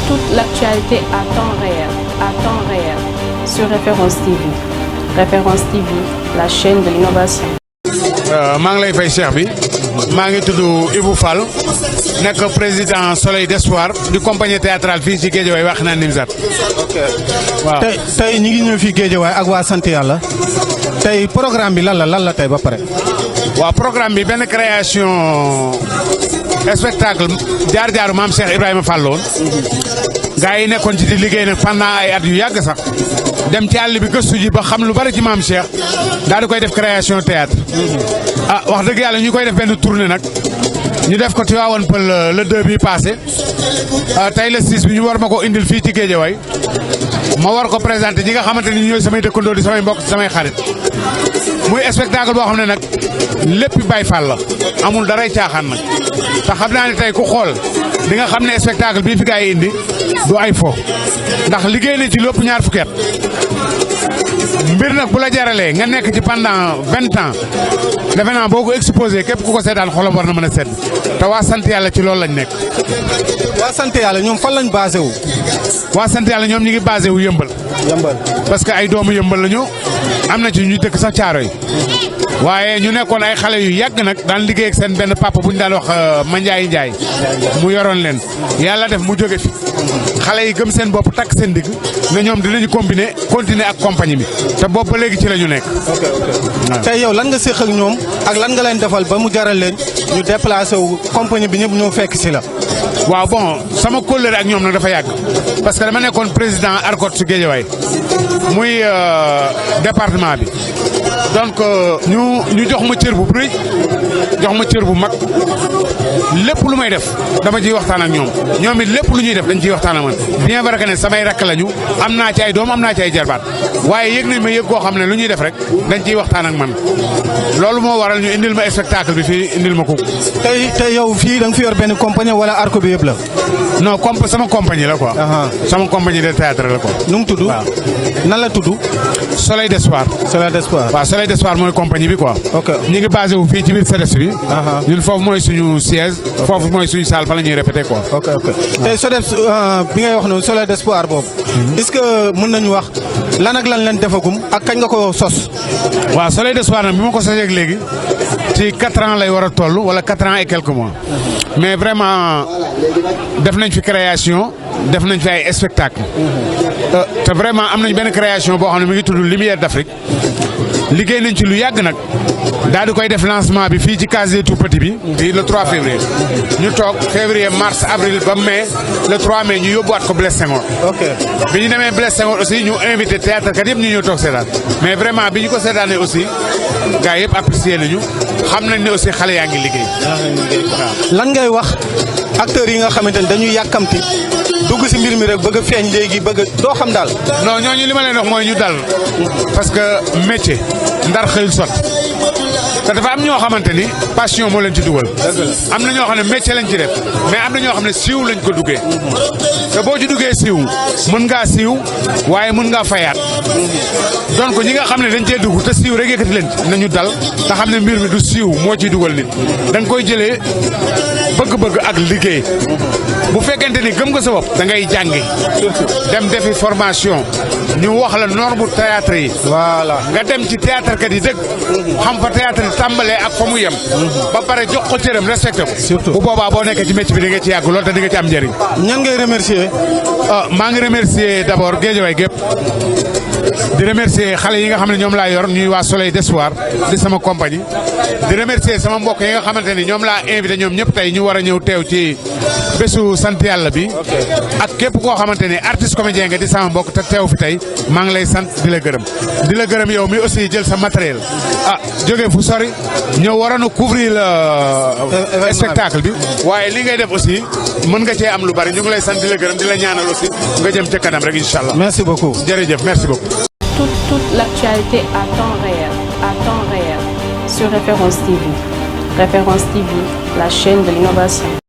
Toute l'actualité à temps réel, sur Référence TV. Référence TV, la chaîne de l'innovation. maa ngi lay fay Cheikh bi maa ngi tudd Ibou Fall nekk président Soleil d'Espoir du compagnie théâtrale fii ci Guédiawaye wax naa Nimzat. ok waaw tey ñu ngi ñëw fii Guédiawaye ak waa sant yàlla tey programme bi lan la tey ba pare. waaw programme bi benn création spectacle jaar-jaaru maam Cheikh Ibrahima Fall woon gaa yi nekkoon ci di liggéey nag pendant ay at yu yàgg sax dem ci àll bi gëstu ji ba xam lu bari ci maam Cheikh daal di koy def création théâtre wax dëgg yàlla ñu koy def benn tournée nag ñu def ko Tivaouane Peulh le 2 bi passé tey le 6 bi ñu war ma ko indil fii ci Guédiawaye ma war ko présenté ñi nga xamante ni ñooy samay dëkkandoo di samay mbokk samay xarit muy spectacle boo xam ne nag lépp Baay Faal la amul daray caaxaan nag te xam naa ne tey ku xool di nga xam ne spectacle bii fi gaa yi indi du ay fo ndax liggéey na ci lépp ñaar fukki at mbir nag bu la jaralee nga nekk ci pendant 20 ans defe naa boo ko exposé képp ku ko seetaan xolam war na mën a sedd te waa sant yàlla ci loolu lañ nekk. waa sant yàlla ñoom fan lañ basé wu. waa sant yàlla ñoom ñi ngi basé wu yëmbal. parce que ay doomu yëmbal lañu am na ci ñu dëkk sax caaro yi waaye ñu nekkoon ay xale yu yàgg nag daan liggéey ak seen benn papa bu ñu daan wax Mandiaye Ndiaye mu yoroon leen yàlla def mu jóge fi xale yi gëm seen bopp takk seen digg ne ñoom dinañu continuer ak compagnie bi te bopp ba léegi ci la ñu nekk. tey yow lan nga séq ak ñoom ak lan nga leen defal ba mu jaral leen ñu déplacé wu compagnie bi ñëpp ñoo fekk si la. waaw bon sama kóllëre ak ñoom nag dafa yàgg parce que dama nekkoon président ARCOT su Guédiawaye muy département bi donc ñu jox ma cër bu rëy jox ma cër bu mag lépp lu may def dama ciy waxtaan ak ñoom it lépp lu ñuy def dañ ciy waxtaan ak man bien vrai que ne samay rakk lañu am naa ci ay doom am naa ci ay jarbaat waaye yëg nañ ma yëg koo xam ne lu ñuy def rek dañ ciy waxtaan ak man loolu moo waral ñu indil ma spectacle bi fii indil ma ko. tey yow fii da nga fi yor benn compagnie wala ARCOT bi yëpp la. non sama compagnie la quoi. sama compagnie de théâtre la quoi. nu mu tudd. nan la tudd. Soleil d'Espoir. Soleil d'Espoir. waaw Soleil d'Espoir mooy compagnie bi quoi. ok ñu ngi basé wu fii ci biir CEDEPS bi. ñun foofu mooy suñu siège. foofu mooy suñu salle fa la ñuy répété quoi. ok tey CEDEPS bi ngay wax noonu Soleil d'Espoir boobu. est-ce que mën nañu wax lan ak lan leen defagum ak kañ nga ko sos. waaw Soleil d'Espoir nag bi ma ko sosee ak léegi ci 4 ans lay war a toll wala 4 ans et quelques mois mais vraiment def nañ fi création def nañ fi ay spectacle te vraiment am nañ benn création boo xam ne mi ngi tudd Lumière d'Afrique liggéey nañ ci lu yàgg nag daal di koy def lancement bi fii ci case des tout-petits bi fii le 3 février ñu toog février mars avril ba mai le 3 mai ñu yóbbuwaat ko Blaise Senghor. ok bi ñu demee Blaise Senghor aussi ñu invité théâtre kat yëpp ñu ñëw toog seetaan mais vraiment bi ñu ko seetaanee aussi gars yëpp apprécié nañu xam nañ ne aussi xale yaa ngi liggéey. lan ngay wax acteurs yi nga xamante ne dañuy yàkkamti dugg si mbir mi rek bëgg a feeñ léegi bëgg a doo xam daal. non ñooñu li ma leen wax mooy ñu dal parce que métier ndar xëyul sot te dafa am ñoo xamante ni passion moo leen ci dugal. am na ñoo xam ne métier lañ ci def mais am na ñoo xam ne siiw lañ ko duggee te boo ci duggee siiw mën ngaa siiw waaye mën ngaa fayaat donc ñi nga xam ne dañ cee dugg te siiw rek yëkkati leen ci nañu dal te xam ne mbir mi du siiw moo ciy dugal nit da nga koy jëlee bëgg-bëgg ak liggéey bu fekkente ni gëm nga sa bopp da ngay jàngi dem defi formation ñu wax la norme théâtre yi. voilà nga dem ci théâtre kat yi dëgg xam fa théâtre yi tàmbalee ak fa mu yem ba pare jox ko cëram respecté ko. surtout bu boobaa boo nekkee ci métier bi di nga ci yàgg lool te di nga ci am njëriñ. ñan ngay remercier. maa ngi remercier d'abord Guédiawaye gépp di remercier xale yi nga xam ne ñoom laa yor ñuy waa Soleil d'Espoir di sama compagnie di remercier sama mbokk yi nga xamante ni ñoom laa invité ñoom ñëpp tey ñu war a ñëw teew ci bésu sant yàlla bi ak képp koo xamante ni artiste comédien nga di sama mbokk te teew fi tey maa ngi lay sant di la gërëm yow mi aussi jël sa matériel jóge fu sori ñëw waroon a couvrir spectacle bi waaye li ngay def aussi mën nga cee am lu bari ñu ngi lay sant di la gërëm di la ñaanal aussi nga jëm ca kanam rek incha allah. merci beaucoup jërëjëf merci beaucoup. Toute l'actualité à temps réel, sur Référence TV. Référence TV, la chaîne de l'innovation.